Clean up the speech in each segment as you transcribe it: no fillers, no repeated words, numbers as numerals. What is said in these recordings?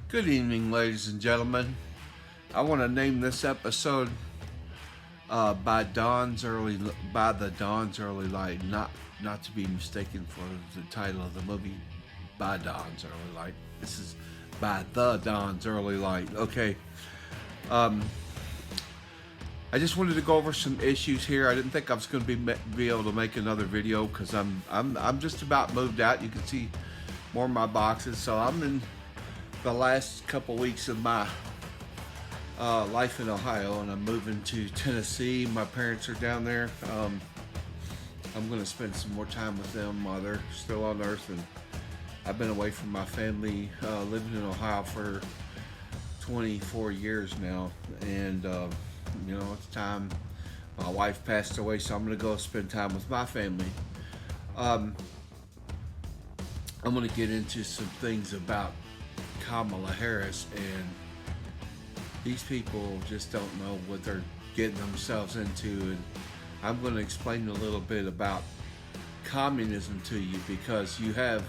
Good evening, ladies and gentlemen. I want to name this episode by the Dawn's early light, not to be mistaken for the title of the movie, By Dawn's early light. This is by the Dawn's early light. Okay. Um, I just wanted to go over some issues here. I didn't think I was going to be able to make another video because I'm just about moved out. You can see more of my boxes, so I'm in the last couple weeks of my life in Ohio, and I'm moving to Tennessee. My parents are down there. I'm going to spend some more time with them while they're still on earth, and I've been away from my family, living in Ohio for 24 years now, and it's time. My wife passed away, so I'm going to go spend time with my family. I'm going to get into some things about Kamala Harris, and these people just don't know what they're getting themselves into, and I'm going to explain a little bit about communism to you, because you have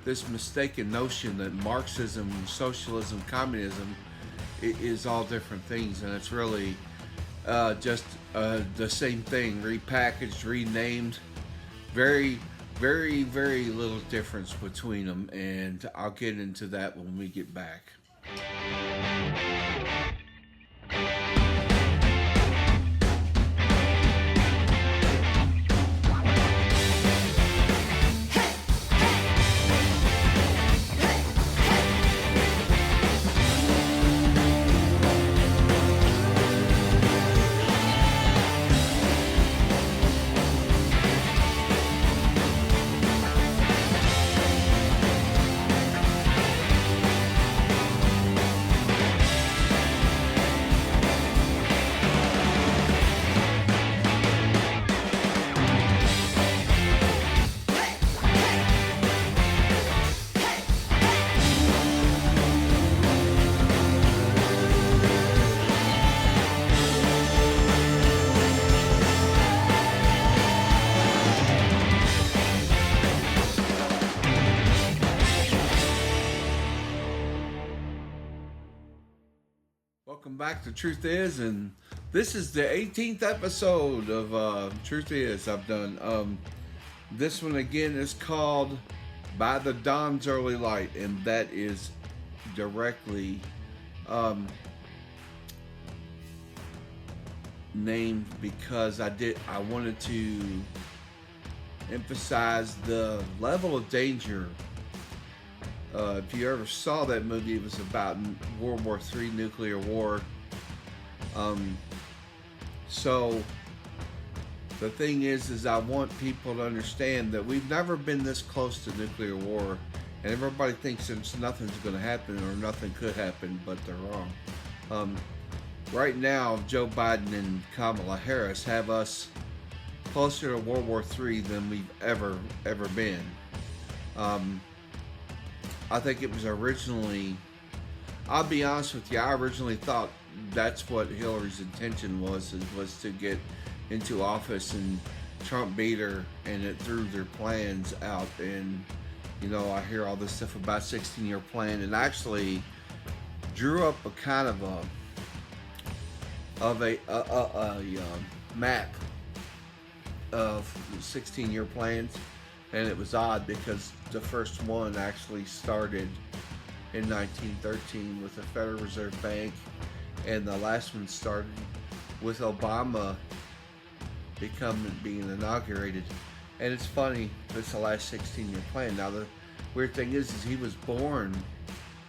this mistaken notion that Marxism, socialism, communism is all different things, and it's really just the same thing, repackaged, renamed. Very, very, very little difference between them, and I'll get into that when we get back. Welcome back to Truth Is, and this is the 18th episode of Truth Is I've done. This one again is called By the Dawn's Early Light, and that is directly named because I wanted to emphasize the level of danger. If you ever saw that movie, it was about World War III, nuclear war. So the thing is I want people to understand that we've never been this close to nuclear war, and everybody thinks that nothing's going to happen or nothing could happen, but they're wrong. Right now, Joe Biden and Kamala Harris have us closer to World War III than we've ever been. I think it was originally, I'll be honest with you, I originally thought that's what Hillary's intention was to get into office, and Trump beat her, and it threw their plans out. And I hear all this stuff about 16-year plan, and actually drew up a kind of a map of 16-year plans. And it was odd because the first one actually started in 1913 with the Federal Reserve Bank, and the last one started with Obama being inaugurated. And it's funny, it's the last 16-year plan. Now the weird thing is he was born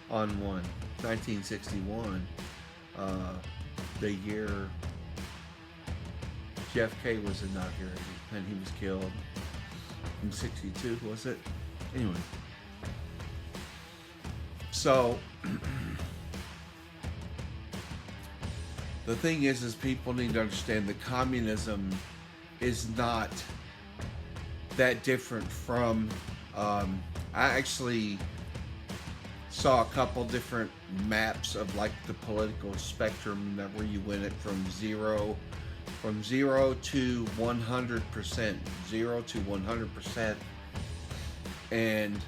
on 1961, the year JFK was inaugurated, and he was killed. In 62, was it? Anyway. So, the thing is people need to understand that communism is not that different from, I actually saw a couple different maps of like the political spectrum where you went it from zero to 100%, 0 to 100%, and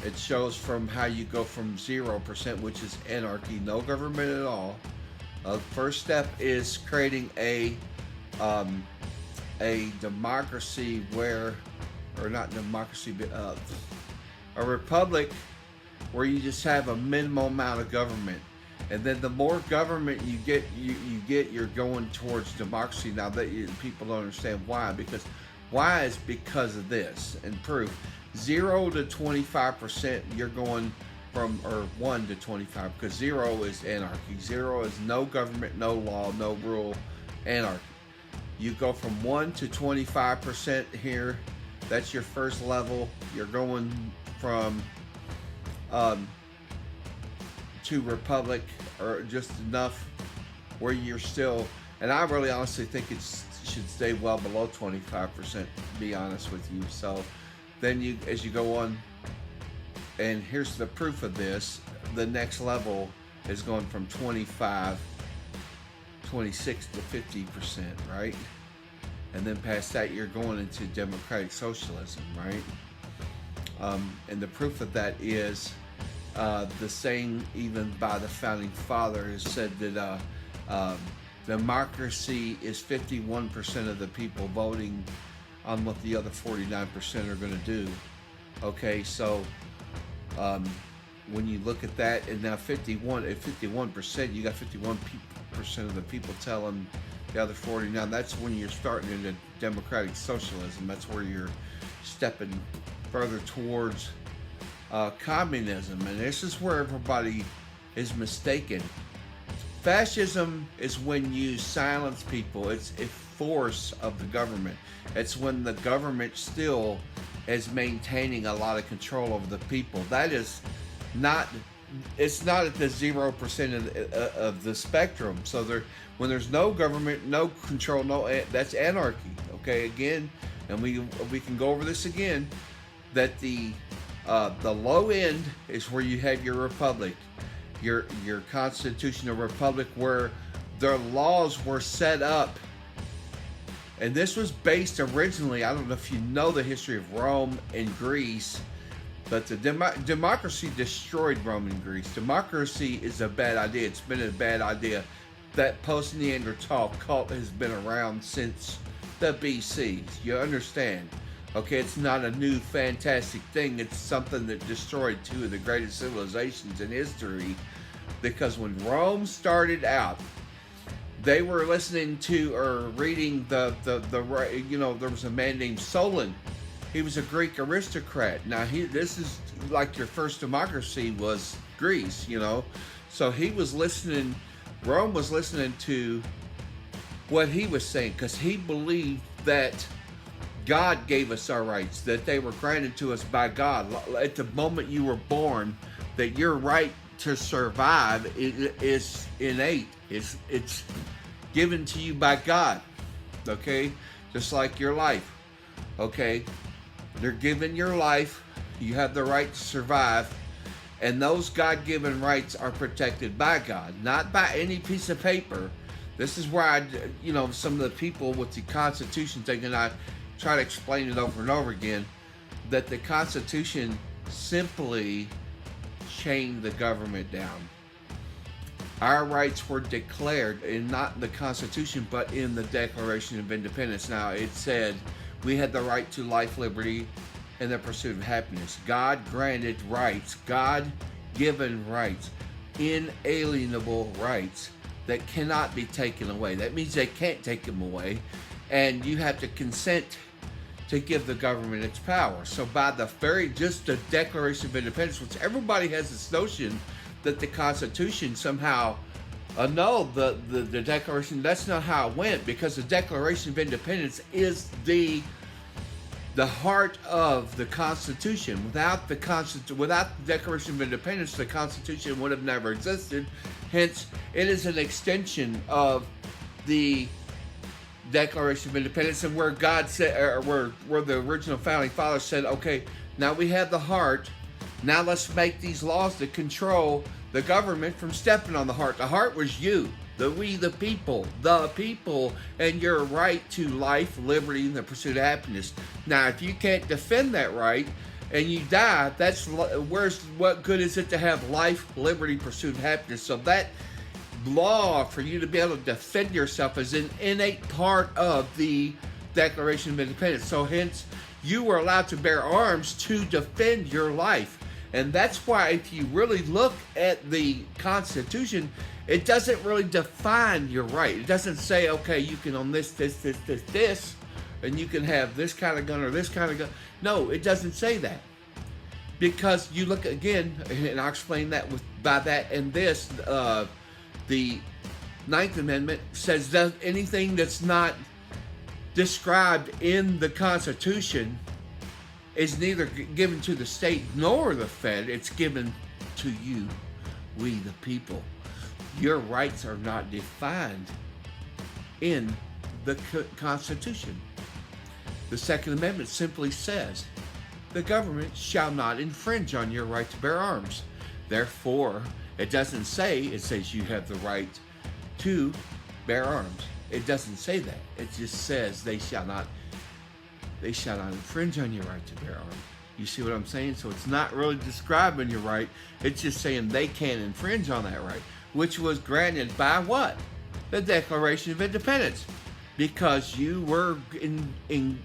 It shows from how you go from 0%, which is anarchy, no government at all. First step is creating a democracy where, or not democracy, but a republic where you just have a minimal amount of government. And then the more government you get, you're going towards democracy. Now that people don't understand why, because why is because of this. And proof, 0 to 25%, you're going from, or 1 to 25, because 0 is anarchy. 0 is no government, no law, no rule, anarchy. You go from 1 to 25% here. That's your first level. You're going from to republic, or just enough where you're still, and I really honestly think it should stay well below 25%, to be honest with you. So then you, as you go on, and here's the proof of this, the next level is going from 26 to 50%, right? And then past that, you're going into democratic socialism, right? And the proof of that is the saying, even by the founding fathers, said that democracy is 51% of the people voting on what the other 49% are going to do. Okay, so when you look at that, and now at 51%, you got 51% of the people telling the other 49. That's when you're starting into democratic socialism. That's where you're stepping further towards communism. And this is where everybody is mistaken. Fascism is when you silence people. It's a force of the government. It's when the government still is maintaining a lot of control over the people. That is not, it's not at the 0% of the spectrum. So when there's no government, no control, that's anarchy. Okay, again, and we can go over this again, that the low end is where you have your republic, your constitutional republic, where their laws were set up. And this was based originally, I don't know if you know the history of Rome and Greece, but the democracy destroyed Rome and Greece. Democracy is a bad idea. It's been a bad idea. That post-Neanderthal cult has been around since the BCs. You understand? Okay, it's not a new fantastic thing. It's something that destroyed two of the greatest civilizations in history. Because when Rome started out, they were listening to or reading there was a man named Solon. He was a Greek aristocrat. Now this is like your first democracy was Greece, So he was listening, Rome was listening to what he was saying, because he believed that God gave us our rights, that they were granted to us by God. At the moment you were born, that your right to survive is innate. It's given to you by God. Okay? Just like your life. Okay? They're given your life. You have the right to survive. And those God-given rights are protected by God, not by any piece of paper. This is where some of the people with the Constitution thing, and I try to explain it over and over again, that the Constitution simply chained the government down. Our rights were declared in not the Constitution, but in the Declaration of Independence. Now, it said we had the right to life, liberty, and the pursuit of happiness. God granted rights, God-given rights, inalienable rights that cannot be taken away. That means they can't take them away, and you have to consent to give the government its power. So by just the Declaration of Independence, which everybody has this notion that the Constitution somehow annulled the Declaration. That's not how it went, because the Declaration of Independence is the heart of the Constitution. Without the Declaration of Independence, the Constitution would have never existed. Hence, it is an extension of the Declaration of Independence, and where God said, or where the original founding fathers said, okay, now we have the heart, now let's make these laws to control the government from stepping on the heart. The heart was you, the people, and your right to life, liberty, and the pursuit of happiness. Now, if you can't defend that right, and you die, what good is it to have life, liberty, pursuit, and happiness? So that law for you to be able to defend yourself is an innate part of the Declaration of Independence. So hence, you were allowed to bear arms to defend your life. And that's why if you really look at the Constitution, it doesn't really define your right. It doesn't say, okay, you can own this, and you can have this kind of gun or this kind of gun. No, it doesn't say that. Because you look again, and I'll explain that by that and this, the Ninth Amendment says that anything that's not described in the Constitution is neither given to the state nor the Fed. It's given to you, we the people. Your rights are not defined in the Constitution. The Second Amendment simply says the government shall not infringe on your right to bear arms. Therefore, it doesn't say, it says you have the right to bear arms. It doesn't say that. It just says they shall not infringe on your right to bear arms. You see what I'm saying? So it's not really describing your right. It's just saying they can't infringe on that right, which was granted by what? The Declaration of Independence. Because you were in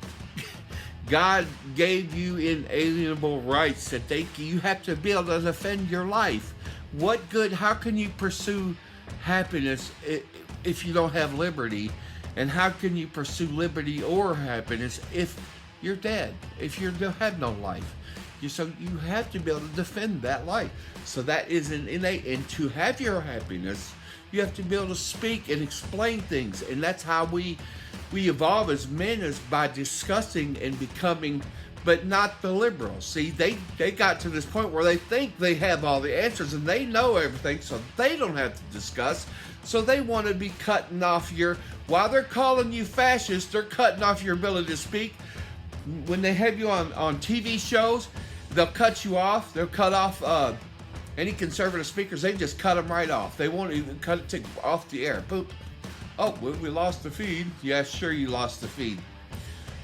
God gave you inalienable rights that you have to be able to defend your life. What good, how can you pursue happiness if you don't have liberty? And how can you pursue liberty or happiness if you're dead, if you don't have no life? So you have to be able to defend that life. So that is an innate, and to have your happiness, you have to be able to speak and explain things. And that's how we evolve as men, is by discussing and becoming, but not the liberals. See, they got to this point where they think they have all the answers and they know everything, so they don't have to discuss. So they want to be cutting off while they're calling you fascist, they're cutting off your ability to speak. When they have you on TV shows, they'll cut you off. They'll cut off any conservative speakers. They just cut them right off. They won't even cut it off the air. Boop. Oh, we lost the feed. Yeah, sure, you lost the feed.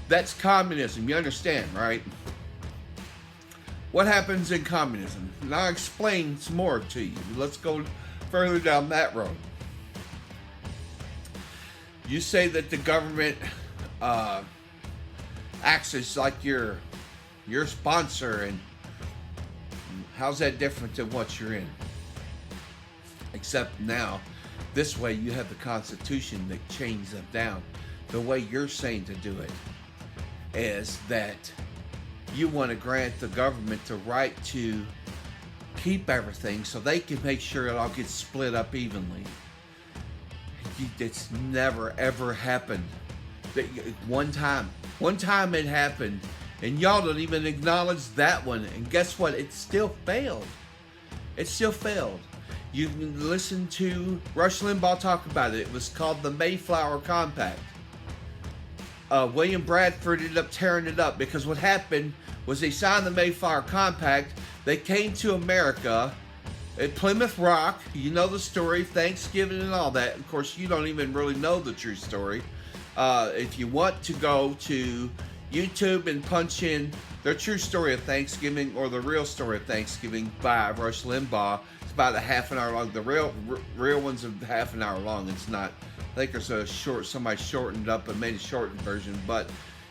That's communism. You understand, right? What happens in communism? And I'll explain some more to you. Let's go further down that road. You say that the government acts as like your sponsor, and how's that different than what you're in? Except now, this way you have the Constitution that chains them down. The way you're saying to do it is that you want to grant the government the right to keep everything so they can make sure it all gets split up evenly. It's never ever happened. One time it happened, and y'all don't even acknowledge that one. And guess what? It still failed. It still failed. You can listen to Rush Limbaugh talk about it. It was called the Mayflower Compact. William Bradford ended up tearing it up because what happened was they signed the Mayflower Compact. They came to America at Plymouth Rock. You know the story, Thanksgiving and all that. Of course, you don't even really know the true story. If you want to go to YouTube and punch in The True Story of Thanksgiving or The Real Story of Thanksgiving by Rush Limbaugh, it's about a half an hour long. The real one's a half an hour long. It's not. I think there's somebody shortened up and made a shortened version, but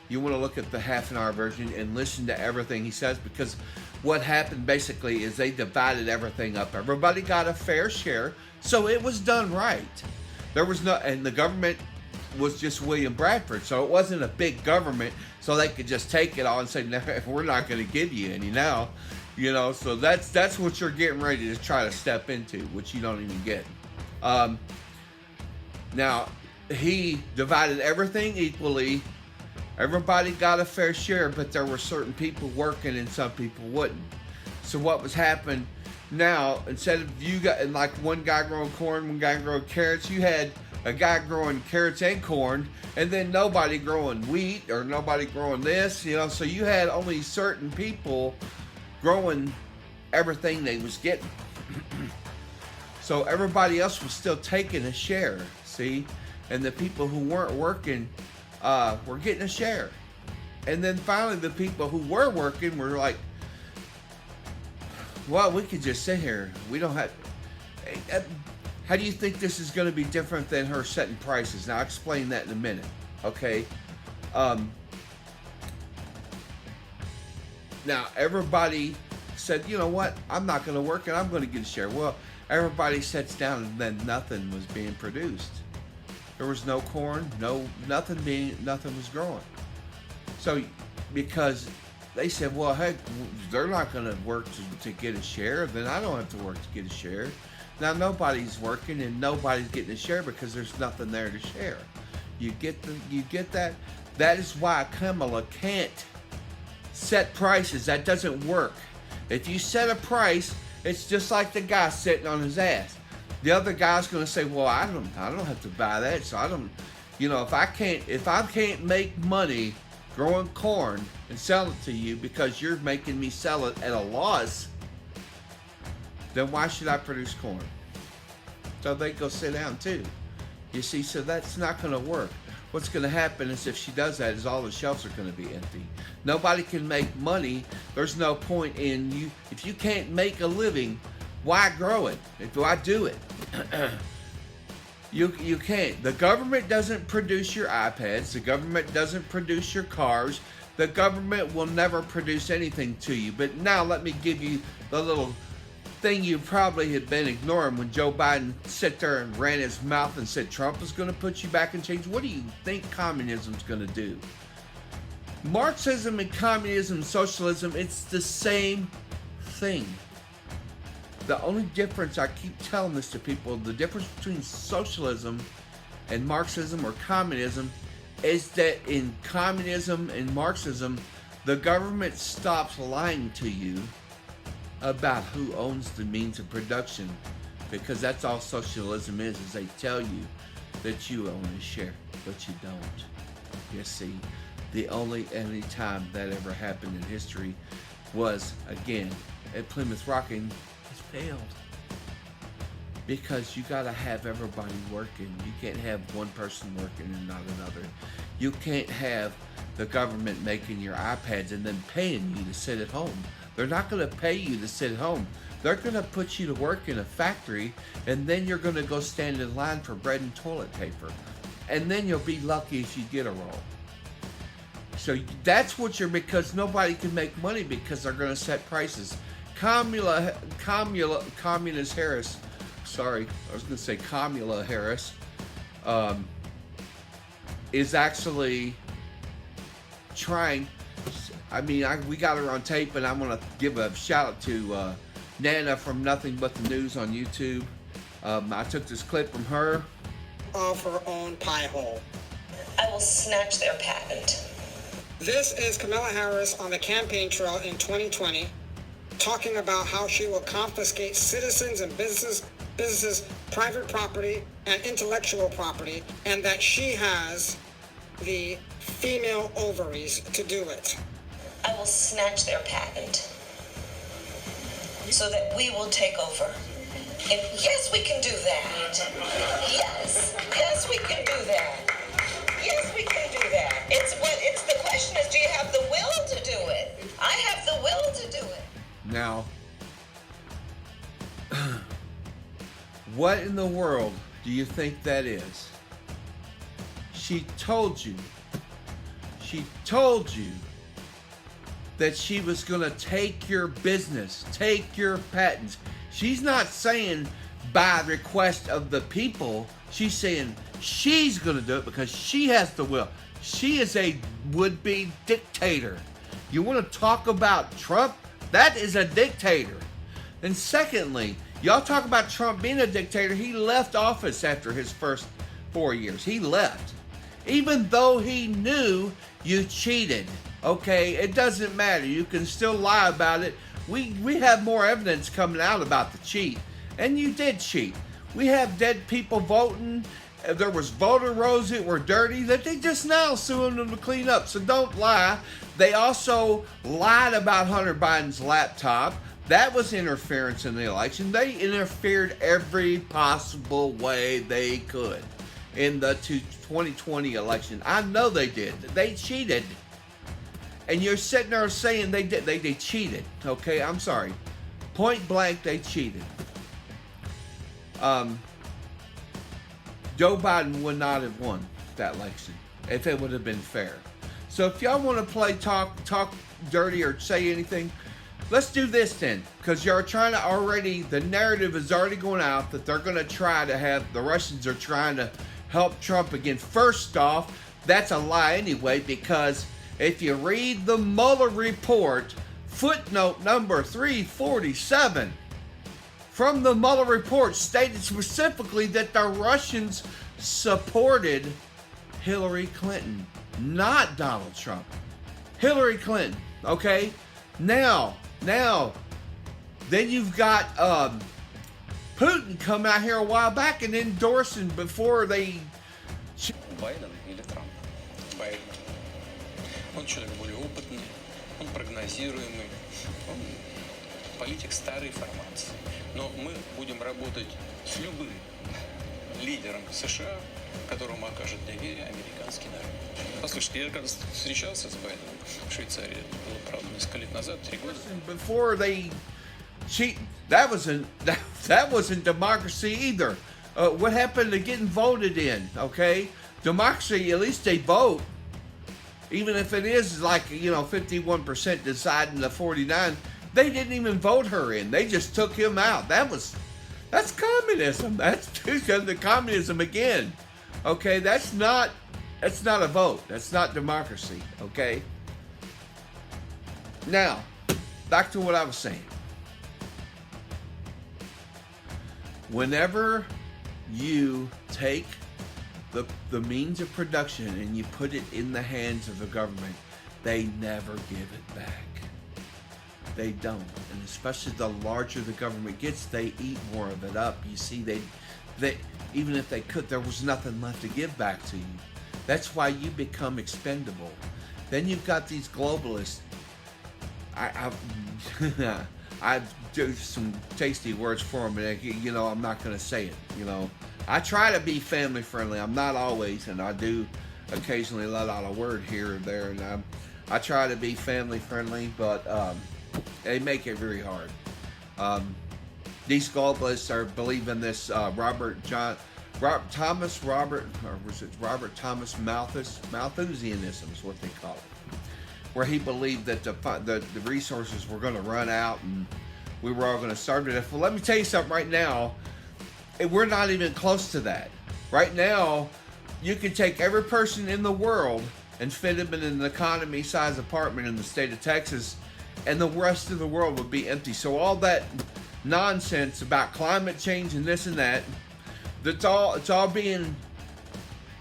you want to look at the half an hour version and listen to everything he says, because what happened basically is they divided everything up. Everybody got a fair share, so it was done right. There was no, and the government was just William Bradford, so it wasn't a big government, so they could just take it all and say, no, we're not going to give you any now, you know. So that's what you're getting ready to try to step into, which you don't even get. Now, he divided everything equally. Everybody got a fair share, but there were certain people working and some people wouldn't. So what was happening now, instead of you got, like one guy growing corn, one guy growing carrots, you had a guy growing carrots and corn, and then nobody growing wheat or nobody growing this, you know. So you had only certain people growing everything they was getting. So everybody else was still taking a share, see? And the people who weren't working were getting a share. And then finally the people who were working were like, Well, we could just sit here. We don't have. How do you think this is going to be different than her setting prices? Now, I'll explain that in a minute. Okay. Now, everybody said, you know what? I'm not going to work and I'm going to get a share. Well, everybody sits down and then nothing was being produced. There was no corn, nothing was growing. So, because they said, well, heck, they're not going to work to get a share, then I don't have to work to get a share. Now, nobody's working and nobody's getting a share because there's nothing there to share. You get that? That is why Kamala can't set prices. That doesn't work. If you set a price, it's just like the guy sitting on his ass. The other guy's going to say, well, I don't have to buy that, so I don't, if I can't make money growing corn and sell it to you because you're making me sell it at a loss, then why should I produce corn? So they go sit down too. You see, so that's not going to work. What's going to happen is if she does that is all the shelves are going to be empty. Nobody can make money. There's no point in you. If you can't make a living, why grow it? Why do it? You can't. The government doesn't produce your iPads. The government doesn't produce your cars. The government will never produce anything to you. But now let me give you the little thing you probably had been ignoring when Joe Biden sat there and ran his mouth and said Trump is going to put you back in change. What do you think communism's going to do? Marxism and communism and socialism, it's the same thing. The only difference, I keep telling this to people, the difference between socialism and Marxism or communism is that in communism and Marxism, the government stops lying to you about who owns the means of production, because that's all socialism is they tell you that you own a share, but you don't. You see, any time that ever happened in history was, again, at Plymouth Rock, and it's failed. Because you gotta have everybody working. You can't have one person working and not another. You can't have the government making your iPads and then paying you to sit at home. They're not going to pay you to sit at home. They're going to put you to work in a factory, and then you're going to go stand in line for bread and toilet paper. And then you'll be lucky if you get a roll. So that's what because nobody can make money because they're going to set prices. Communist Harris, sorry, I was going to say Kamala Harris, is actually trying. I mean, we got her on tape, and I'm going to give a shout out to Nana from Nothing But the News on YouTube. I took this clip from her. Of her own pie hole. I will snatch their patent. This is Kamala Harris on the campaign trail in 2020, talking about how she will confiscate citizens and businesses' private property and intellectual property, and that she has the female ovaries to do it. I will snatch their patent so that we will take over. And yes, we can do that. Yes, we can do that. Yes, we can do that. It's the question is, do you have the will to do it? I have the will to do it. Now, what in the world do you think that is? She told you that she was going to take your business, take your patents. She's not saying by request of the people. She's saying she's going to do it because she has the will. She is a would-be dictator. You want to talk about Trump? That is a dictator. And secondly, y'all talk about Trump being a dictator. He left office after his first 4 years. He left. Even though he knew you cheated. Okay, it doesn't matter. You can still lie about it. We have more evidence coming out about the cheat. And you did cheat. We have dead people voting. There was voter rolls that were dirty that they just now suing them to clean up. So don't lie. They also lied about Hunter Biden's laptop. That was interference in the election. They interfered every possible way they could in the 2020 election. I know they did. They cheated. And you're sitting there saying they cheated. Okay, I'm sorry. Point blank, they cheated. Joe Biden would not have won that election if it would have been fair. So if y'all want to play talk dirty or say anything, let's do this then, because you're trying to already, the narrative is already going out that they're going to try to have, the Russians are trying to help Trump again. First off, that's a lie anyway, because if you read the Mueller report, footnote number 347 from the Mueller report stated specifically that the Russians supported Hillary Clinton, not Donald Trump. Hillary Clinton, okay? Now, then you've got Putin come out here a while back and endorsing before they... Байден или Трамп? Байден. Он человек более опытный, он прогнозируемый, он политик старой формации. Но мы будем работать с любым лидером США, которому окажет доверие американский народ. Послушайте, я когда встречался с Байденом в Швейцарии, это было, правда, несколько лет назад, 3 года. Before they cheat, that wasn't democracy either. What happened to getting voted in? Okay, democracy, at least they vote, even if it is like 51% deciding the 49. They didn't even vote her in. They just took him out. That's communism. That's the communism again. Okay, that's not a vote. That's not democracy. Okay. Now, back to what I was saying. Whenever you take the means of production and you put it in the hands of the government, they never give it back. They don't. And especially the larger the government gets, they eat more of it up. You see, they even if they could, there was nothing left to give back to you. That's why you become expendable. Then you've got these globalists. I do some tasty words for them, and I'm not going to say it. I try to be family friendly. I'm not always, and I do occasionally let out a word here or there, and I try to be family friendly, but they make it very hard. These globalists are believing this Robert Thomas Malthusianism is what they call it, where he believed that the resources were going to run out and we were all going to starve to death. Well, let me tell you something right now. We're not even close to that. Right now, you can take every person in the world and fit them in an economy-sized apartment in the state of Texas, and the rest of the world would be empty. So all that nonsense about climate change and this and that, it's all being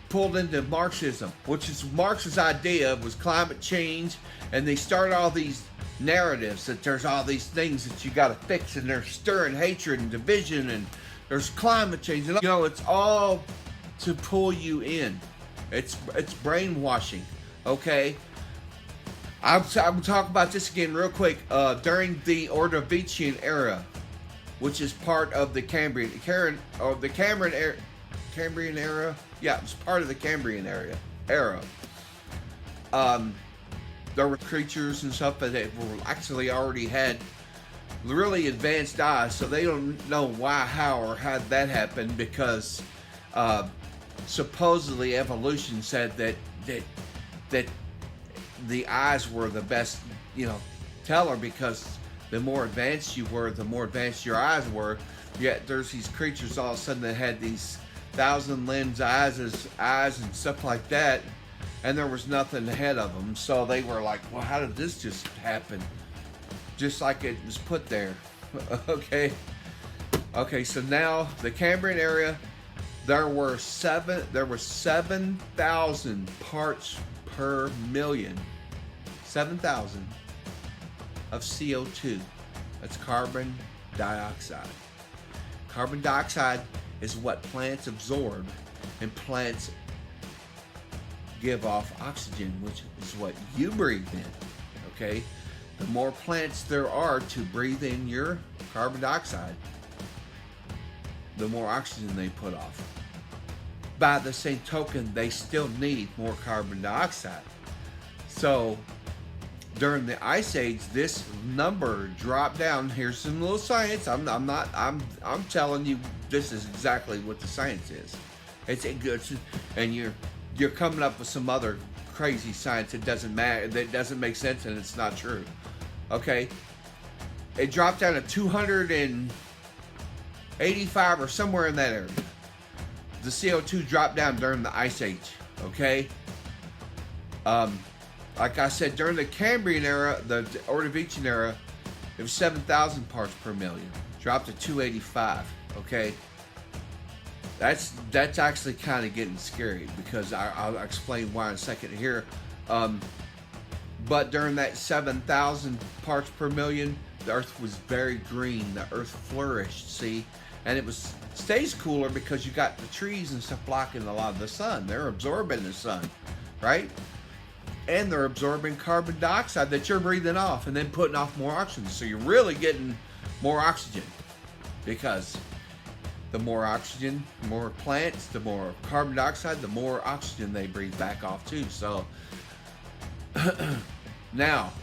pulled into Marxism, which is Marx's idea was climate change, and they start all these narratives that there's all these things that you got to fix, and they're stirring hatred and division, and there's climate change, and it's all to pull you in. It's brainwashing. Okay, I'm talk about this again real quick. During the Ordovician era, which is part of the Cambrian era. Yeah, it was part of the Cambrian era. There were creatures and stuff that were actually already had really advanced eyes, so they don't know why, how, or how that happened, because supposedly evolution said that the eyes were the best, teller, because the more advanced you were, the more advanced your eyes were. Yet there's these creatures all of a sudden that had these 1,000 lens eyes and stuff like that, and there was nothing ahead of them. So they were like, well, how did this just happen? Just like it was put there. Okay, so now the Cambrian area, there were 7,000 parts per million. 7,000 of CO2. That's carbon dioxide. Carbon dioxide is what plants absorb, and plants give off oxygen, which is what you breathe in. Okay? The more plants there are to breathe in your carbon dioxide, the more oxygen they put off. By the same token, they still need more carbon dioxide. So during the Ice Age, this number dropped down. Here's some little science. I'm telling you, this is exactly what the science is. It's good, and you're coming up with some other crazy science that doesn't matter, that doesn't make sense, and it's not true. Okay, it dropped down to 285 or somewhere in that area. The CO2 dropped down during the Ice Age. Okay. Like I said, during the Cambrian era, the Ordovician era, it was 7,000 parts per million. Dropped to 285. Okay. That's actually kind of getting scary, because I'll explain why in a second here. But during that 7,000 parts per million, the Earth was very green. The Earth flourished, see? And it stays cooler because you got the trees and stuff blocking a lot of the sun. They're absorbing the sun, right? And they're absorbing carbon dioxide that you're breathing off and then putting off more oxygen. So you're really getting more oxygen, because the more oxygen, more plants, the more carbon dioxide, the more oxygen they breathe back off too. So now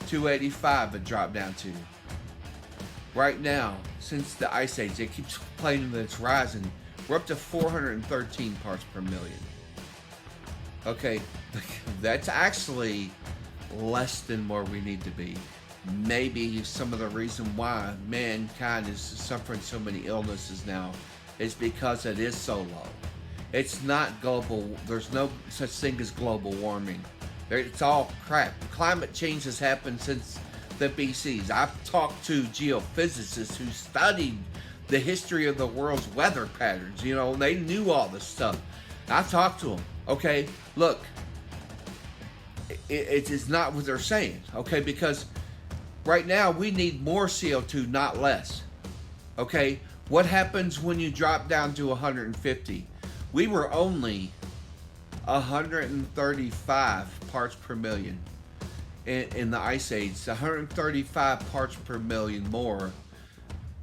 285 it dropped down to. Right now, since the Ice Age, it keeps playing that it's rising. We're up to 413 parts per million. Okay, that's actually less than where we need to be. Maybe some of the reason why mankind is suffering so many illnesses now is because it is so low. It's not global. There's no such thing as global warming. It's all crap. Climate change has happened since the BCs. I've talked to geophysicists who studied the history of the world's weather patterns. You know, they knew all this stuff. I talked to them. Okay, look, it is not what they're saying. Okay, because right now we need more CO2, not less. Okay, what happens when you drop down to 150? We were only 135 parts per million in the Ice Age. 135 parts per million more,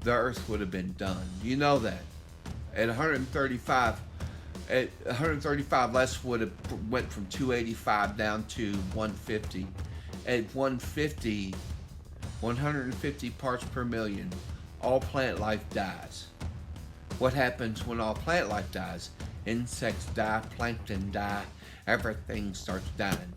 the Earth would have been done. You know that. At 135 less would have went from 285 down to 150. At 150 parts per million, all plant life dies. What happens when all plant life dies? Insects die, plankton die, everything starts dying.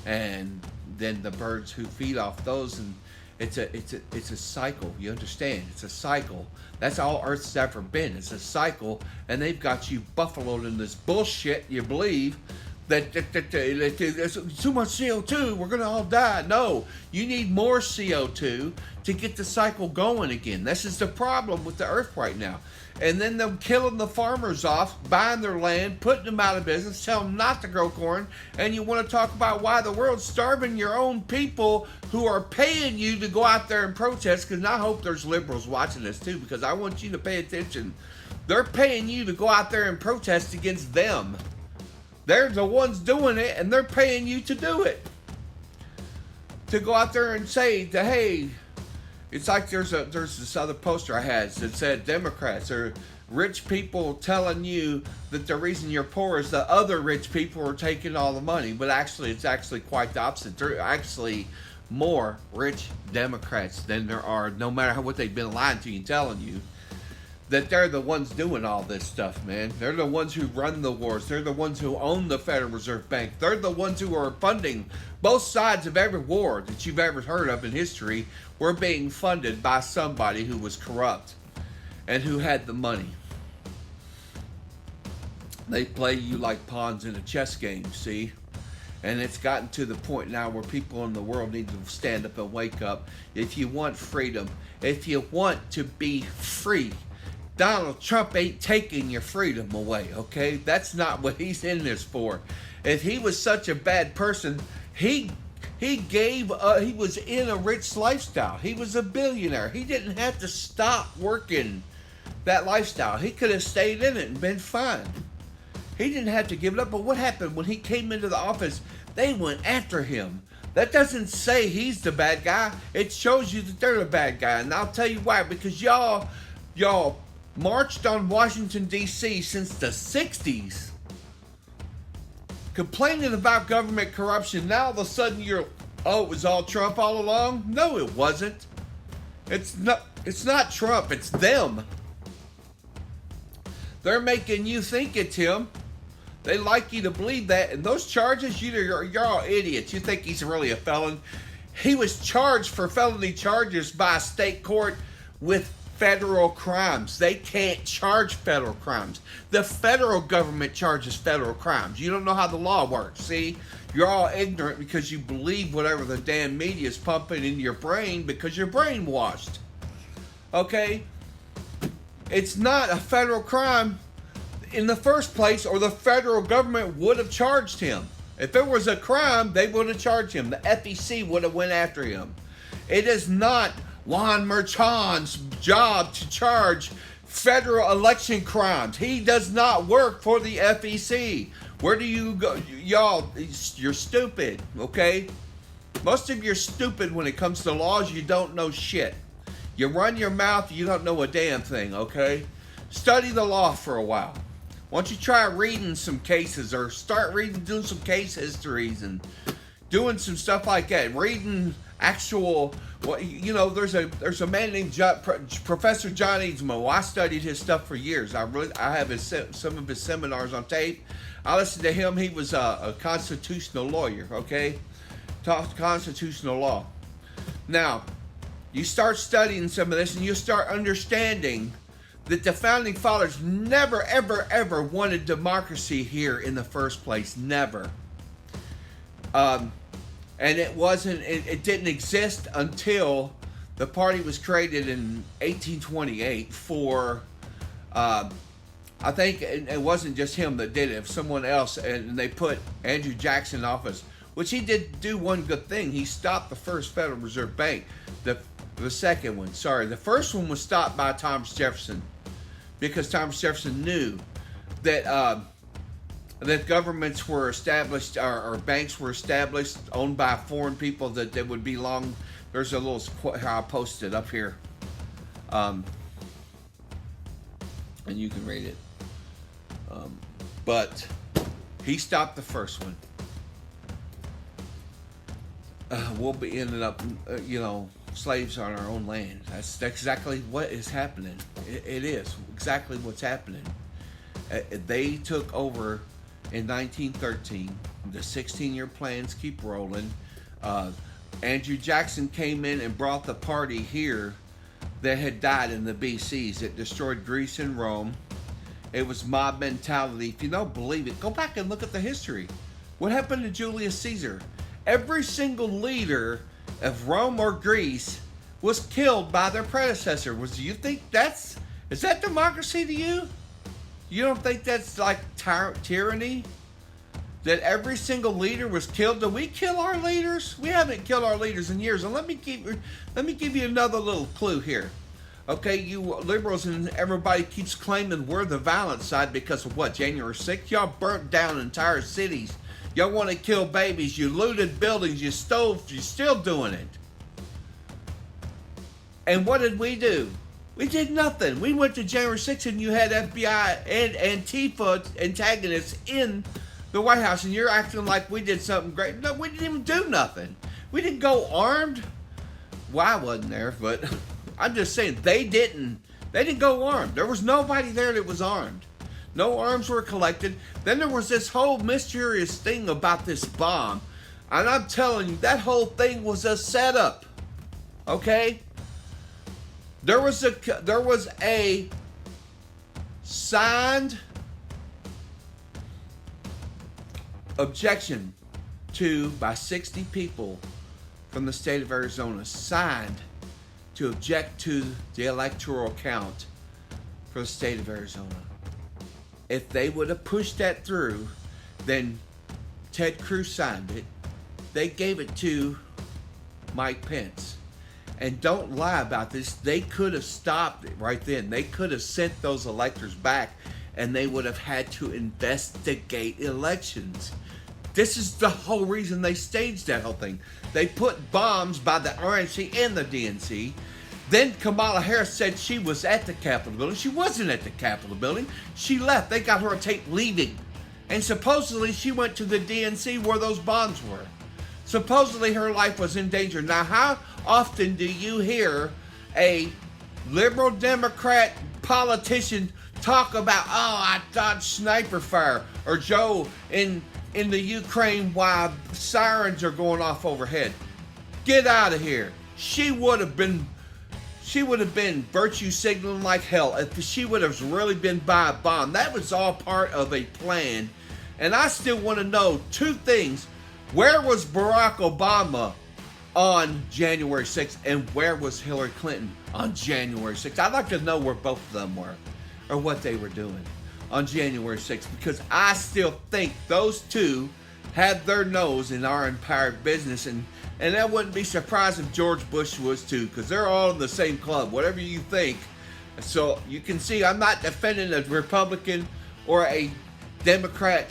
And then the birds who feed off those, and it's a cycle. You understand? It's a cycle. That's all Earth's ever been. It's a cycle, and they've got you buffaloed in this bullshit. You believe that there's too much CO2, we're gonna all die. No, you need more CO2 to get the cycle going again. This is the problem with the Earth right now. And then they're killing the farmers off, buying their land, putting them out of business, telling them not to grow corn. And you want to talk about why the world's starving your own people who are paying you to go out there and protest. Because I hope there's liberals watching this too, because I want you to pay attention. They're paying you to go out there and protest against them. They're the ones doing it, and they're paying you to do it. To go out there and say that, hey, it's like there's this other poster I had that said Democrats or rich people telling you that the reason you're poor is the other rich people are taking all the money. But actually, it's actually quite the opposite. There are actually more rich Democrats than there are, no matter what they've been lying to you and telling you, that they're the ones doing all this stuff, man. They're the ones who run the wars. They're the ones who own the Federal Reserve Bank. They're the ones who are funding both sides of every war that you've ever heard of in history. Were being funded by somebody who was corrupt and who had the money. They play you like pawns in a chess game, see? And it's gotten to the point now where people in the world need to stand up and wake up. If you want freedom, if you want to be free, Donald Trump ain't taking your freedom away, okay? That's not what he's in this for. If he was such a bad person, he was in a rich lifestyle. He was a billionaire. He didn't have to stop working that lifestyle. He could have stayed in it and been fine. He didn't have to give it up. But what happened when he came into the office? They went after him. That doesn't say he's the bad guy. It shows you that they're the bad guy. And I'll tell you why. Because y'all marched on Washington, D.C. since the 60s. complaining about government corruption. Now all of a sudden oh, it was all Trump all along? No, it wasn't. It's not Trump, it's them. They're making you think it's him. They like you to believe that. And those charges, you're all idiots. You think he's really a felon. He was charged for felony charges by a state court with federal crimes. They can't charge federal crimes. The federal government charges federal crimes. You don't know how the law works. See, you're all ignorant because you believe whatever the damn media is pumping in your brain because you're brainwashed. Okay? It's not a federal crime in the first place, or the federal government would have charged him. If it was a crime, they would have charged him. The FEC would have went after him. It is not Juan Merchan's job to charge federal election crimes. He does not work for the FEC. Where do you go? Y'all, you're stupid, okay? Most of you are stupid when it comes to laws. You don't know shit. You run your mouth, you don't know a damn thing, okay? Study the law for a while. Why don't you try reading some cases, or start doing some case histories and doing some stuff like that. Reading actual, there's a man named Professor John Eadsmo. I studied his stuff for years. I have some of his seminars on tape. I listened to him. He was a constitutional lawyer, okay? Taught constitutional law. Now, you start studying some of this and you start understanding that the founding fathers never, ever, ever wanted democracy here in the first place. Never. And it didn't exist until the party was created in 1828 for, I think it wasn't just him that did it, it was someone else, and they put Andrew Jackson in office, which he did do one good thing. He stopped the first Federal Reserve Bank. The second one, sorry. The first one was stopped by Thomas Jefferson, because Thomas Jefferson knew that that governments were established, or banks were established, owned by foreign people, that they would belong. There's a little quote I posted up here, and you can read it. But he stopped the first one. We'll be ending up, slaves on our own land. That's exactly what is happening. It is exactly what's happening. They took over in 1913. The 16-year plans keep rolling. Andrew Jackson came in and brought the party here that had died in the BCs. It destroyed Greece and Rome. It was mob mentality. If you don't believe it, go back and look at the history. What happened to Julius Caesar? Every single leader of Rome or Greece was killed by their predecessor. Do you think is that democracy to you? You don't think that's like tyranny? That every single leader was killed? Do we kill our leaders? We haven't killed our leaders in years. And let me give you another little clue here. Okay, you liberals and everybody keeps claiming we're the violent side because of what? January 6th? Y'all burnt down entire cities. Y'all want to kill babies. You looted buildings. You stole. You're still doing it. And what did we do? We did nothing. We went to January 6th and you had FBI and Antifa antagonists in the White House, and you're acting like we did something great. No, we didn't even do nothing. We didn't go armed. Well, I wasn't there, but I'm just saying they didn't go armed. There was nobody there that was armed. No arms were collected. Then there was this whole mysterious thing about this bomb. And I'm telling you, that whole thing was a setup. Okay? There was a signed objection by 60 people from the state of Arizona, signed to object to the electoral count for the state of Arizona. If they would have pushed that through, then Ted Cruz signed it. They gave it to Mike Pence. And don't lie about this. They could have stopped it right then. They could have sent those electors back, and they would have had to investigate elections. This is the whole reason they staged that whole thing. They put bombs by the RNC and the DNC. Then Kamala Harris said she was at the Capitol building. She wasn't at the Capitol building. She left. They got her on tape leaving. And supposedly she went to the DNC where those bonds were. Supposedly her life was in danger. Now, how often do you hear a liberal Democrat politician talk about, oh, I dodged sniper fire, or Joe in the Ukraine while sirens are going off overhead? Get out of here. She would have been virtue signaling like hell if she would have really been by a bomb. That was all part of a plan. And I still want to know two things. Where was Barack Obama on January 6th, and where was Hillary Clinton on January 6th? I'd like to know where both of them were, or what they were doing on January 6th, because I still think those two had their nose in our entire business, and that wouldn't be surprised if George Bush was too, because they're all in the same club, whatever you think. So you can see I'm not defending a Republican or a Democrat.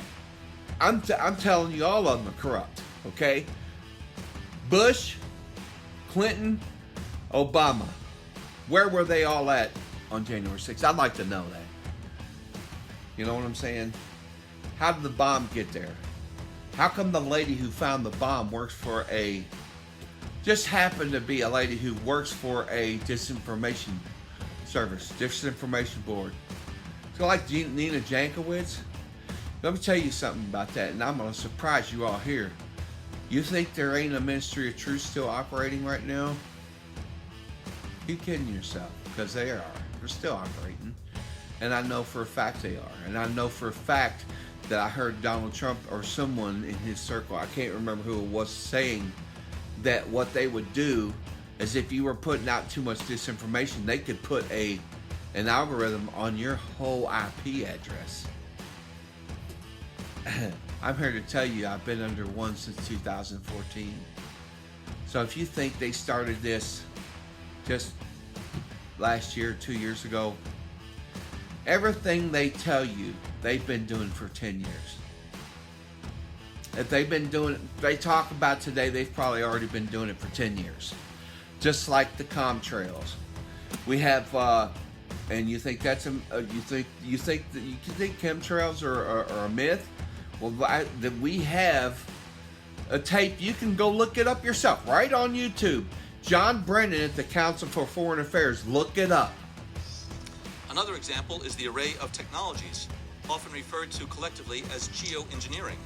I'm telling you, all of them are corrupt, okay? Bush, Clinton, Obama. Where were they all at on January 6th? I'd like to know that. You know what I'm saying? How did the bomb get there? How come the lady who found the bomb just happened to be a lady who works for a disinformation service, disinformation board? So like Nina Jankowicz. Let me tell you something about that, and I'm going to surprise you all here. You think there ain't a Ministry of Truth still operating right now? You're kidding yourself, because they are. They're still operating. And I know for a fact they are. And I know for a fact that I heard Donald Trump or someone in his circle, I can't remember who it was, saying that what they would do is if you were putting out too much disinformation, they could put an algorithm on your whole IP address. I'm here to tell you, I've been under one since 2014. So if you think they started this just last year, 2 years ago, everything they tell you, they've been doing for 10 years. If they've been doing it, they talk about today, they've probably already been doing it for 10 years. Just like the contrails. We have, and you think that's you think chemtrails are a myth? Well, we have a tape. You can go look it up yourself, right on YouTube. John Brennan at the Council for Foreign Affairs. Look it up. Another example is the array of technologies, often referred to collectively as geoengineering,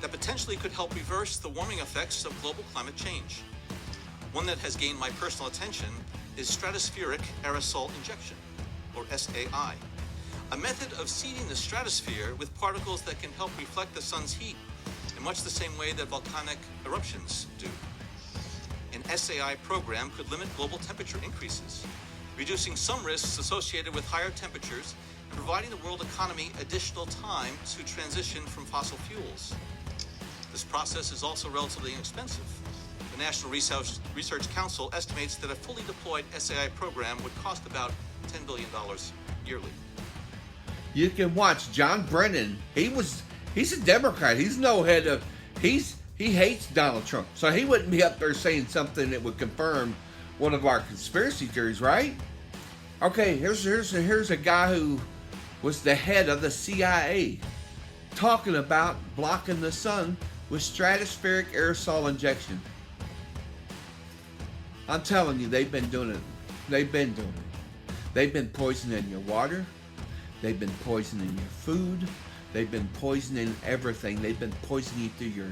that potentially could help reverse the warming effects of global climate change. One that has gained my personal attention is stratospheric aerosol injection, or SAI. A method of seeding the stratosphere with particles that can help reflect the sun's heat in much the same way that volcanic eruptions do. An SAI program could limit global temperature increases, reducing some risks associated with higher temperatures and providing the world economy additional time to transition from fossil fuels. This process is also relatively inexpensive. The National Research Council estimates that a fully deployed SAI program would cost about $10 billion yearly. You can watch John Brennan. He's a Democrat. He's no head of. He hates Donald Trump, so he wouldn't be up there saying something that would confirm one of our conspiracy theories, right? Okay, here's a guy who was the head of the CIA talking about blocking the sun with stratospheric aerosol injection. I'm telling you, they've been doing it. They've been doing it. They've been poisoning your water. They've been poisoning your food. They've been poisoning everything. They've been poisoning you through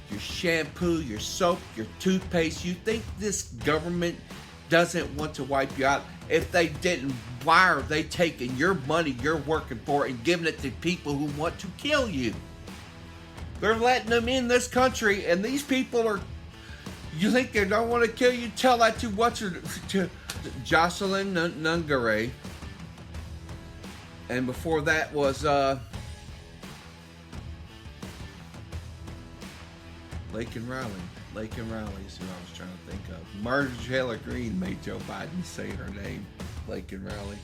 your shampoo, your soap, your toothpaste. You think this government doesn't want to wipe you out? If they didn't, why are they taking your money you're working for and giving it to people who want to kill you? They're letting them in this country, and these people are. You think they don't want to kill you? Tell that to Jocelyn Nungaray. And before that was Laken Riley. Laken Riley is who I was trying to think of. Marjorie Greene made Joe Biden say her name, Laken Riley.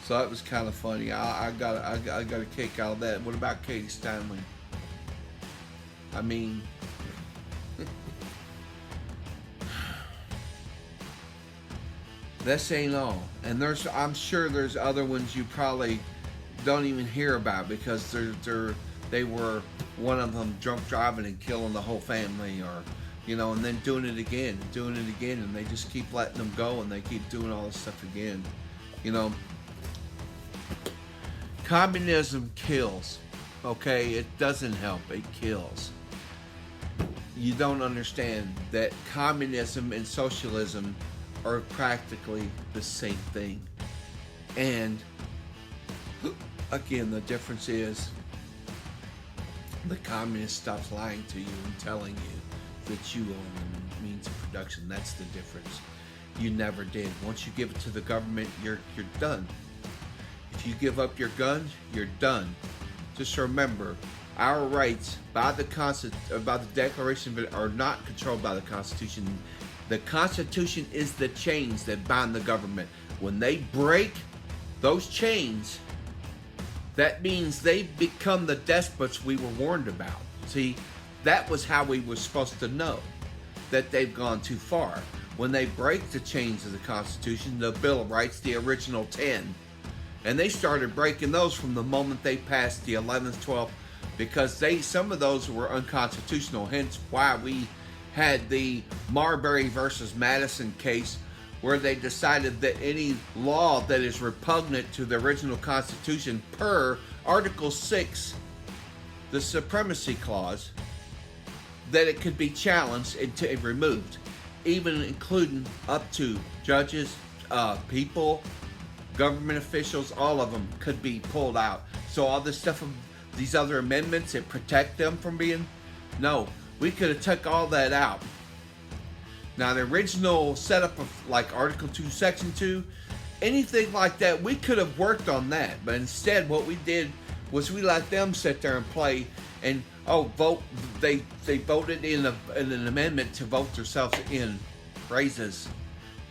So that was kind of funny. I got a kick out of that. What about Katie Stanley? I mean, this ain't all. And I'm sure there's other ones you probably don't even hear about because they're they were one of them drunk driving and killing the whole family, or and then doing it again, and they just keep letting them go, and they keep doing all this stuff again. Communism kills. Okay, it doesn't help, it kills. You don't understand that communism and socialism are practically the same thing. And again, the difference is the communist stops lying to you and telling you that you own the means of production. That's the difference. You never did. Once you give it to the government, you're done. If you give up your guns, you're done. Just remember, our rights by the Declaration are not controlled by the Constitution. The Constitution is the chains that bind the government. When they break those chains, that means they become the despots we were warned about. See, that was how we were supposed to know that they've gone too far. When they break the chains of the Constitution, the Bill of Rights, the original 10, and they started breaking those from the moment they passed the 11th, 12th, because some of those were unconstitutional, hence why we had the Marbury versus Madison case, where they decided that any law that is repugnant to the original Constitution per Article 6, the Supremacy Clause, that it could be challenged and removed, even including up to judges, people, government officials, all of them could be pulled out. So all this stuff, these other amendments that protect them from being, no, we could have took all that out. Now the original setup of like Article 2, Section 2, anything like that, we could have worked on that. But instead what we did was we let them sit there and play and vote. They voted in an amendment to vote themselves in raises,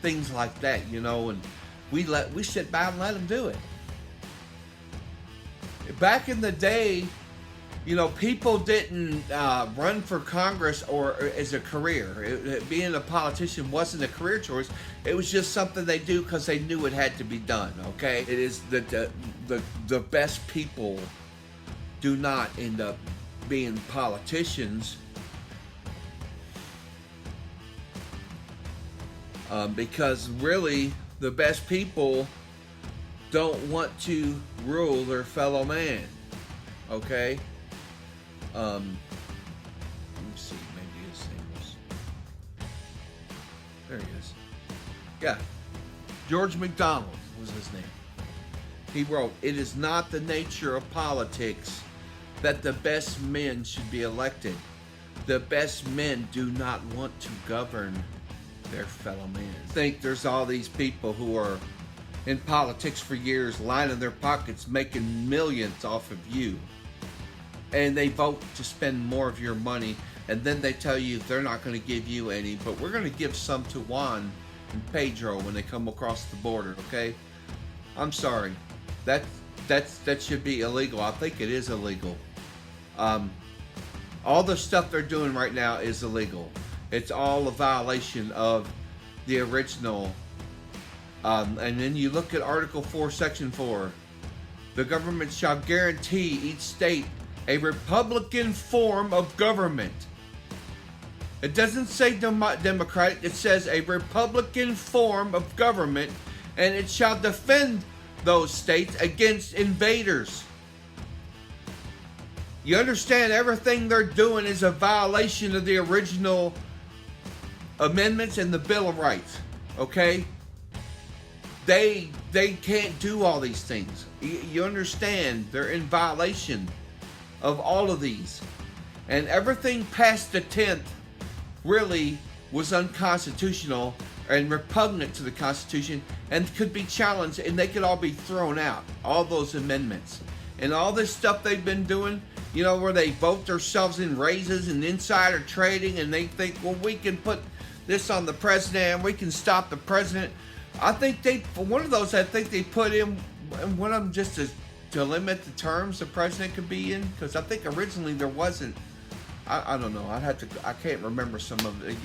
things like that, and we sit back and let them do it. Back in the day, people didn't run for Congress or as a career. Being a politician wasn't a career choice. It was just something they do because they knew it had to be done. Okay, it is the best people do not end up being politicians because really the best people don't want to rule their fellow man. Okay. Let me see, maybe his name was, there he is. Yeah, George MacDonald was his name. He wrote, "It is not the nature of politics that the best men should be elected. The best men do not want to govern their fellow men." I think there's all these people who are in politics for years, lining their pockets, making millions off of you. And they vote to spend more of your money, and then they tell you they're not going to give you any, but we're going to give some to Juan and Pedro when they come across the border, okay? I'm sorry. That should be illegal. I think it is illegal. All the stuff they're doing right now is illegal. It's all a violation of the original. And then you look at Article 4, Section 4. The government shall guarantee each state a Republican form of government. It doesn't say democratic, it says a Republican form of government, and it shall defend those states against invaders. You understand, everything they're doing is a violation of the original amendments and the Bill of Rights, okay? They can't do all these things. You understand, they're in violation of all of these. And everything past the 10th really was unconstitutional and repugnant to the Constitution and could be challenged, and they could all be thrown out, all those amendments. And all this stuff they've been doing, where they vote themselves in raises and insider trading, and they think, well, we can put this on the president and we can stop the president. I think for one of those, I think they put in one of them just to limit the terms the president could be in, because I think originally there wasn't. I don't know. I can't remember some of it.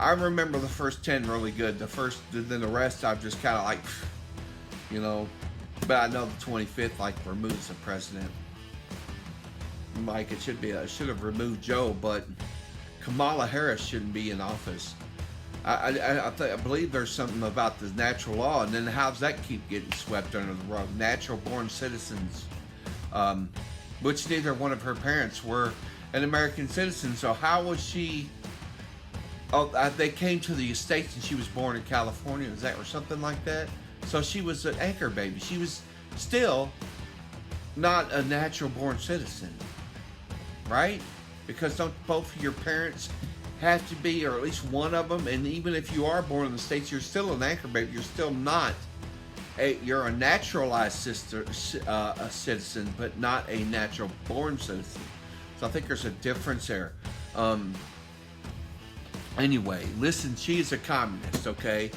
I remember the first 10 really good. Then the rest I've just kind of like, but I know the 25th like removes the president. Mike. It should be. I should have removed Joe, but Kamala Harris shouldn't be in office. I believe there's something about the natural law, and then how does that keep getting swept under the rug? Natural-born citizens, which neither one of her parents were an American citizen. So how was she? Oh, they came to the States and she was born in California. Is that or something like that? So she was an anchor baby. She was still not a natural-born citizen, right? Because don't both of your parents have to be, or at least one of them? And even if you are born in the States, you're still an anchor baby. You're still not you're a naturalized a citizen, but not a natural-born citizen. So I think there's a difference there. Anyway, listen, she is a communist, okay?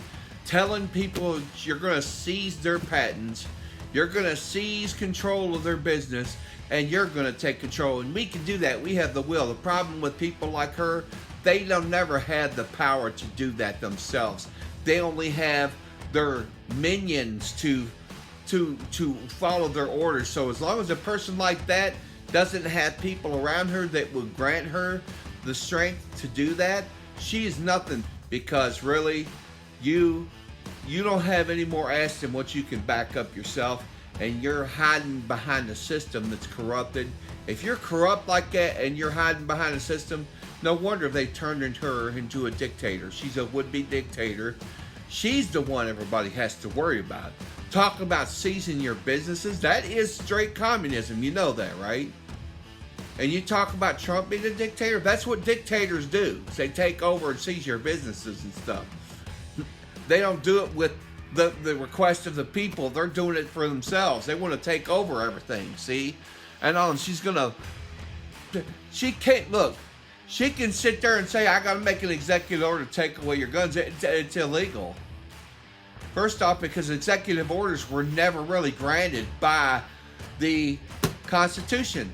Telling people you're going to seize their patents, you're going to seize control of their business, and you're going to take control. And we can do that. We have the will. The problem with people like her, they don't never had the power to do that themselves. They only have their minions to follow their orders. So as long as a person like that doesn't have people around her that will grant her the strength to do that, she is nothing. Because really, you don't have any more ass than what you can back up yourself, and you're hiding behind a system that's corrupted. If you're corrupt like that and you're hiding behind a system, no wonder they turned her into a dictator. She's a would-be dictator. She's the one everybody has to worry about. Talking about seizing your businesses, that is straight communism. You know that, right? And you talk about Trump being a dictator, that's what dictators do. They take over and seize your businesses and stuff. They don't do it with the request of the people. They're doing it for themselves. They want to take over everything, see? And she can't, look, she can sit there and say, I got to make an executive order to take away your guns. It's illegal. First off, because executive orders were never really granted by the Constitution.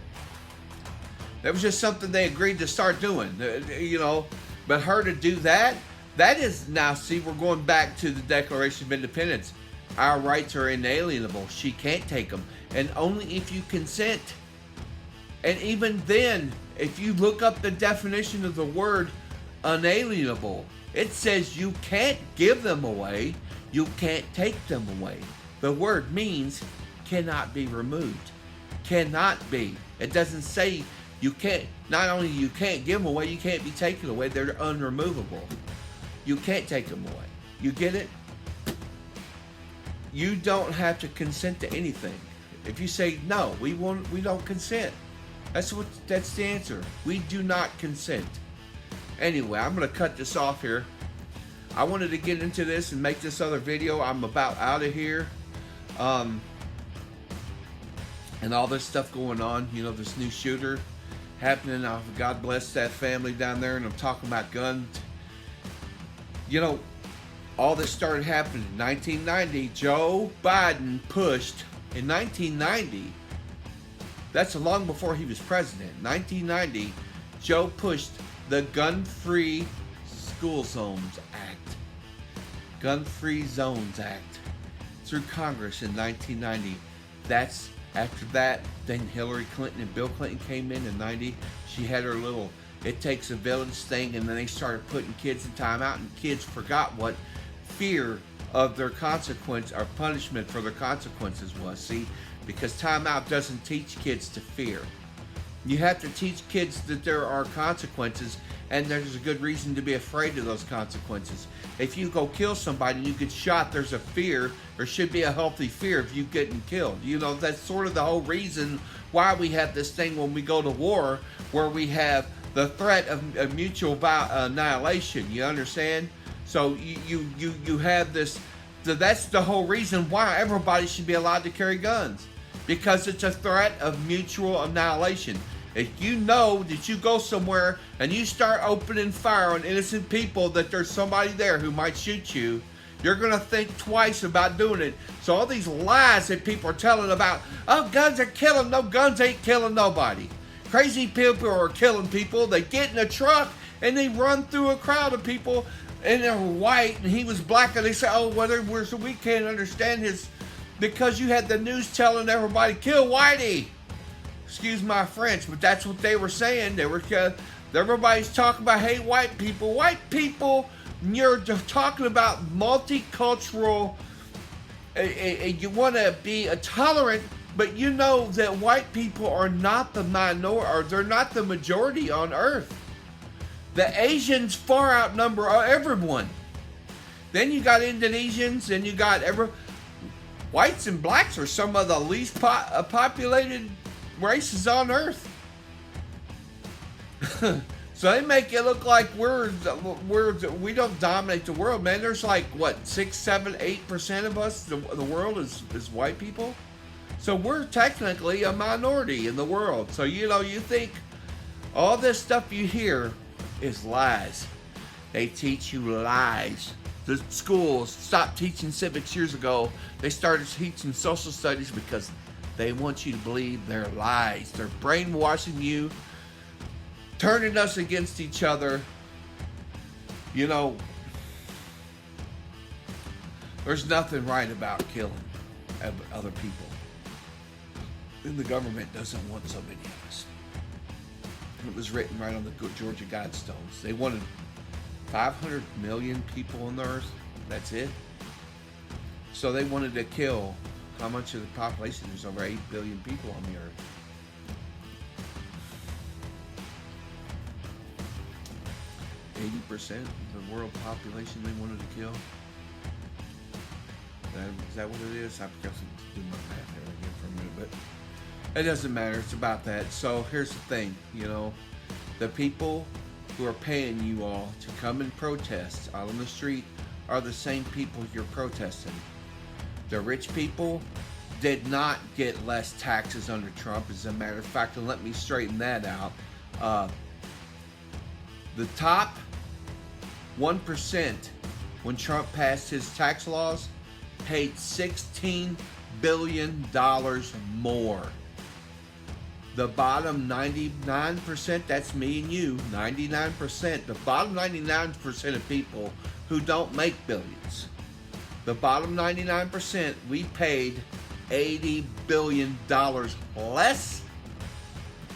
That was just something they agreed to start doing, you know. But her to do that, that is now, see, we're going back to the Declaration of Independence. Our rights are inalienable. She can't take them. And only if you consent. And even then, if you look up the definition of the word unalienable, it says you can't give them away. You can't take them away. The word means cannot be removed. Cannot be. It doesn't say you can't, not only you can't give them away, you can't be taken away. They're unremovable. You can't take them away. You get it? You don't have to consent to anything. If you say no, we don't consent. That's the answer. We do not consent. Anyway, I'm gonna cut this off here. I wanted to get into this and make this other video. I'm about out of here. And all this stuff going on, you know, this new shooter happening. God bless that family down there, and I'm talking about guns. You know, all this started happening in 1990. Joe Biden pushed in 1990. That's long before he was president. 1990, Joe pushed the Gun-Free School Zones Act. Gun-Free Zones Act through Congress in 1990. That's after that, then Hillary Clinton and Bill Clinton came in 90. She had her little it takes a village thing, and then they started putting kids in timeout, and kids forgot what fear of their consequence or punishment for their consequences was. See, because timeout doesn't teach kids to fear. You have to teach kids that there are consequences, and there's a good reason to be afraid of those consequences. If you go kill somebody and you get shot, there's a fear, or should be a healthy fear of you getting killed. You know, that's sort of the whole reason why we have this thing when we go to war, where we have the threat of mutual annihilation. You understand? So you have this. That's the whole reason why everybody should be allowed to carry guns, because it's a threat of mutual annihilation. If you know that you go somewhere and you start opening fire on innocent people, that there's somebody there who might shoot you, you're going to think twice about doing it. So all these lies that people are telling about, oh, guns are killing, no, guns ain't killing nobody. Crazy people are killing people. They get in a truck and they run through a crowd of people, and they're white and he was black, and they say, oh, well, so we can't understand his, because you had the news telling everybody, kill Whitey. Excuse my French, but that's what they were saying. They were everybody's talking about, hey, white people. White people, you're talking about multicultural. You want to be tolerant, but you know that white people are not the minority, or they're not the majority on Earth. The Asians far outnumber everyone. Then you got Indonesians, and you got whites and blacks are some of the least populated races on Earth. So they make it look like we don't dominate the world, man. There's like what 6, 7, 8% of us. The world is white people. So we're technically a minority in the world. So you think all this stuff you hear is lies. They teach you lies. The schools stopped teaching civics years ago. They started teaching social studies because they want you to believe their lies. They're brainwashing you, turning us against each other. There's nothing right about killing other people. And the government doesn't want so many of us. It was written right on the Georgia Guidestones. They wanted 500 million people on the earth. That's it. So they wanted to kill how much of the population? There's over 8 billion people on the earth. %, the world population they wanted to kill. Is that what it is? I've got to do my math here again for a minute, but it doesn't matter. It's about that. So here's the thing, the people who are paying you all to come and protest out on the street are the same people you're protesting. The rich people did not get less taxes under Trump. As a matter of fact, and let me straighten that out. The top 1%, when Trump passed his tax laws, paid $16 billion more. The bottom 99%, that's me and you, 99%, the bottom 99% of people who don't make billions, the bottom 99%, we paid $80 billion less.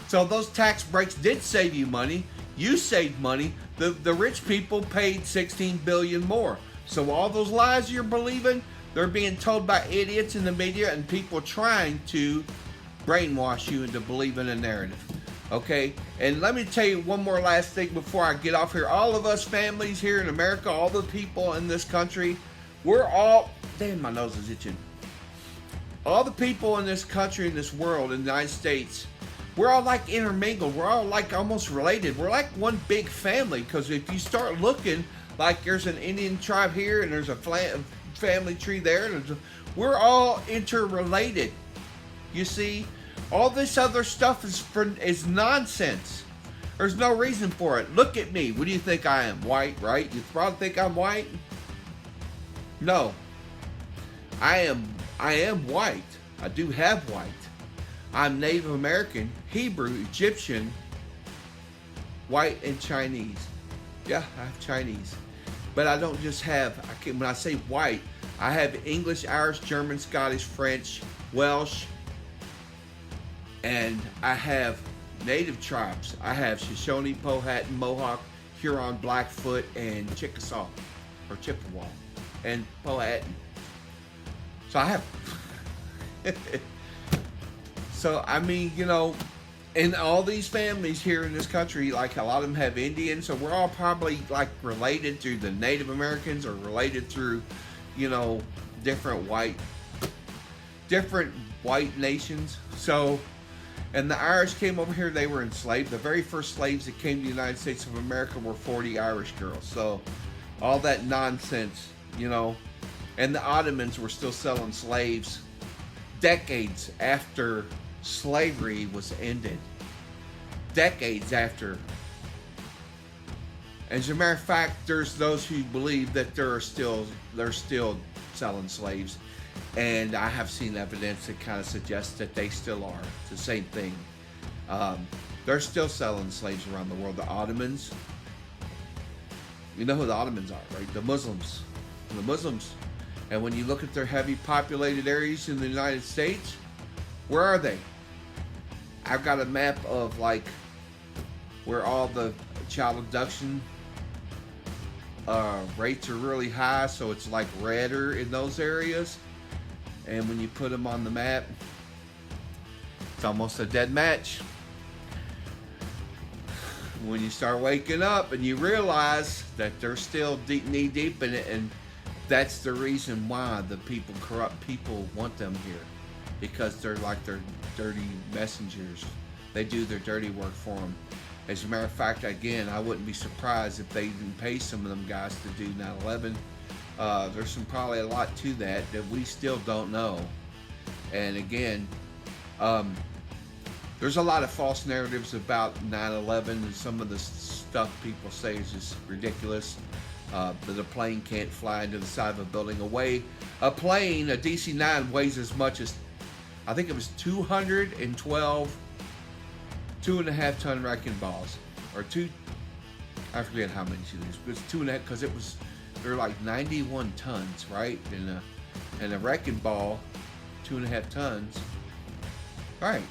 So those tax breaks did save you money. You saved money. The rich people paid $16 billion more. So all those lies you're believing, they're being told by idiots in the media and people trying to brainwash you into believing a narrative. Okay? And let me tell you one more last thing before I get off here. All of us families here in America, all the people in this country, we're all... Damn, my nose is itching. All the people in this country, in this world, in the United States, we're all like intermingled. We're all like almost related. We're like one big family, because if you start looking, like there's an Indian tribe here and there's a family tree there, and we're all interrelated. You see, all this other stuff is nonsense. There's no reason for it. Look at me. What do you think I am? White, right? You probably think I'm white. No, I am white. I do have white. I'm Native American, Hebrew, Egyptian, white, and Chinese. Yeah, I have Chinese. But I don't just have, when I say white, I have English, Irish, German, Scottish, French, Welsh, and I have native tribes. I have Shoshone, Powhatan, Mohawk, Huron, Blackfoot, and Chickasaw, or Chippewa, and Powhatan. So I have... So, I mean, in all these families here in this country, like a lot of them have Indians, so we're all probably like related through the Native Americans or related through, different white nations. So, and the Irish came over here, they were enslaved. The very first slaves that came to the United States of America were 40 Irish girls. So, all that nonsense, and the Ottomans were still selling slaves decades after slavery was ended. Decades after. As a matter of fact, there's those who believe that they're still selling slaves, and I have seen evidence that kind of suggests that they still are. It's the same thing. They're still selling slaves around the world. The Ottomans, you know who the Ottomans are, right? The Muslims. And when you look at their heavy populated areas in the United States, where are they? I've got a map of like where all the child abduction rates are really high, so it's like redder in those areas. And when you put them on the map, it's almost a dead match. When you start waking up and you realize that they're still knee deep in it, and that's the reason why the people, corrupt people, want them here, because they're like their dirty messengers. They do their dirty work for them. As a matter of fact, again, I wouldn't be surprised if they didn't pay some of them guys to do 9/11. There's probably a lot to that we still don't know. And again, there's a lot of false narratives about 9/11, and some of the stuff people say is just ridiculous. That a plane can't fly into the side of a building. A plane, a DC-9 weighs as much as, I think it was 212 2.5-ton wrecking balls, or I forget how many it is, but it's 2.5, because they're like 91 tons, right? And a wrecking ball, 2.5 tons, right?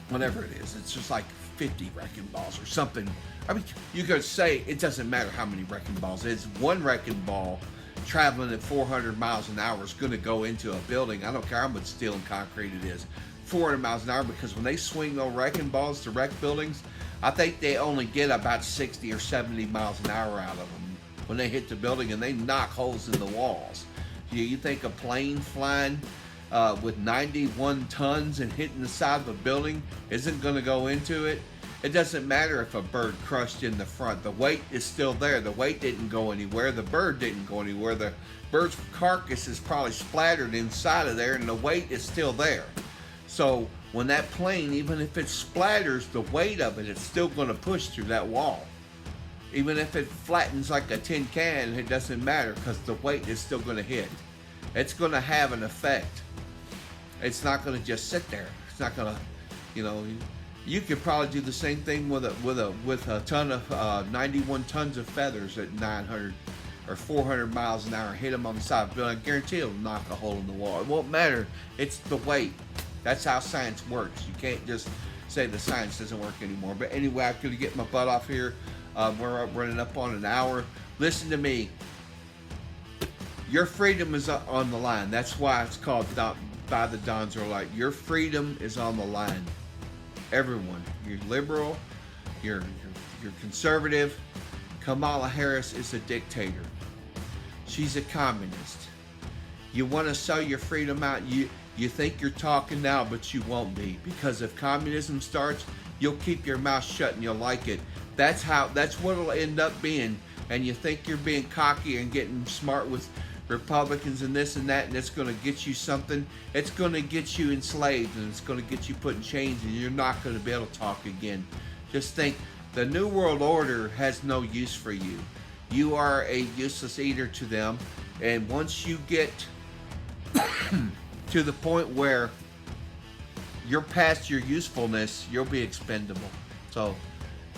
Whatever it is, it's just like 50 wrecking balls or something. I mean, you could say it doesn't matter how many wrecking balls it is. One wrecking ball traveling at 400 miles an hour is going to go into a building. I don't care how much steel and concrete it is. 400 miles an hour, because when they swing those wrecking balls to wreck buildings, I think they only get about 60 or 70 miles an hour out of them when they hit the building, and they knock holes in the walls. You think a plane flying with 91 tons and hitting the side of a building isn't going to go into it? It doesn't matter if a bird crushed in the front. The weight is still there. The weight didn't go anywhere. The bird didn't go anywhere. The bird's carcass is probably splattered inside of there, and the weight is still there. So when that plane, even if it splatters, the weight of it, it's still going to push through that wall. Even if it flattens like a tin can, it doesn't matter, because the weight is still going to hit. It's going to have an effect. It's not going to just sit there. It's not going to, you could probably do the same thing with a ton of 91 tons of feathers at 900 or 400 miles an hour. Hit them on the side of the building. I guarantee it'll knock a hole in the wall. It won't matter. It's the weight. That's how science works. You can't just say the science doesn't work anymore. But anyway, I'm going to get my butt off here. We're running up on an hour. Listen to me. Your freedom is on the line. That's why it's called By the Dawn's Early Light. Your freedom is on the line. Everyone. You're liberal. You're conservative. Kamala Harris is a dictator. She's a communist. You want to sell your freedom out. You think you're talking now, but you won't be, because if communism starts, you'll keep your mouth shut and you'll like it. That's what it'll end up being. And you think you're being cocky and getting smart with Republicans and this and that, and it's going to get you something. It's going to get you enslaved, and it's going to get you put in chains, and you're not going to be able to talk again. Just think, the New World Order has no use for you. You are a useless eater to them, and once you get to the point where you're past your usefulness, you'll be expendable. So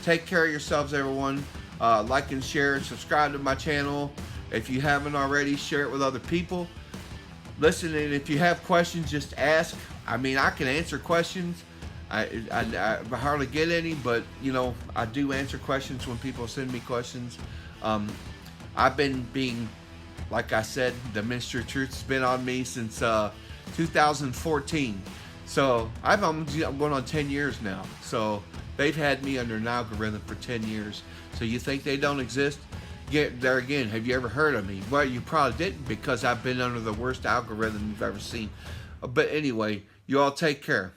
take care of yourselves, everyone. Like and share and subscribe to my channel. If you haven't already, share it with other people. Listen, and if you have questions, just ask. I mean, I can answer questions. I hardly get any, but I do answer questions when people send me questions. I've been being, like I said, the Ministry of Truth has been on me since 2014. So I'm going on 10 years now. So they've had me under an algorithm for 10 years. So you think they don't exist? Get there again. Have you ever heard of me? Well, you probably didn't, because I've been under the worst algorithm you've ever seen. But anyway, you all take care.